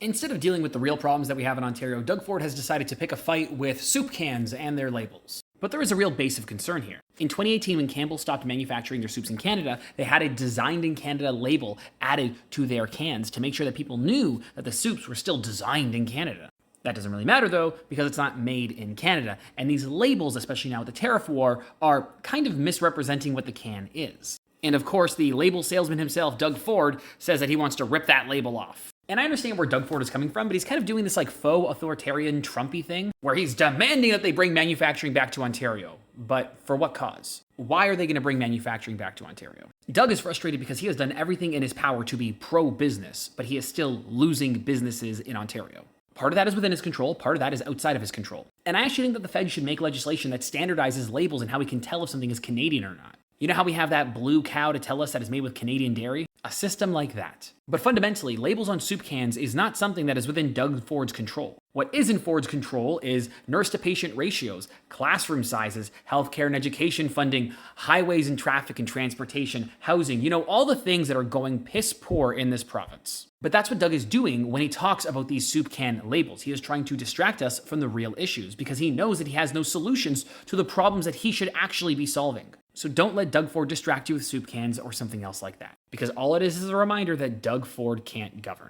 Instead of dealing with the real problems that we have in Ontario, Doug Ford has decided to pick a fight with soup cans and their labels. But there is a real base of concern here. In 2018, when Campbell stopped manufacturing their soups in Canada, they had a Designed in Canada label added to their cans to make sure that people knew that the soups were still designed in Canada. That doesn't really matter though, because it's not made in Canada. And these labels, especially now with the tariff war, are kind of misrepresenting what the can is. And of course, the label salesman himself, Doug Ford, says that he wants to rip that label off. And I understand where Doug Ford is coming from, but he's kind of doing this like faux authoritarian Trumpy thing, where he's demanding that they bring manufacturing back to Ontario. But for what cause? Why are they going to bring manufacturing back to Ontario? Doug is frustrated because he has done everything in his power to be pro-business, but he is still losing businesses in Ontario. Part of that is within his control, part of that is outside of his control. And I actually think that the Fed should make legislation that standardizes labels and how we can tell if something is Canadian or not. You know how we have that blue cow to tell us that it's made with Canadian dairy? A system like that. But fundamentally, labels on soup cans is not something that is within Doug Ford's control. What is in Ford's control is nurse-to-patient ratios, classroom sizes, healthcare and education funding, highways and traffic and transportation, housing, all the things that are going piss poor in this province. But that's what Doug is doing when he talks about these soup can labels. He is trying to distract us from the real issues because he knows that he has no solutions to the problems that he should actually be solving. So don't let Doug Ford distract you with soup cans or something else like that, because all it is a reminder that Doug Ford can't govern.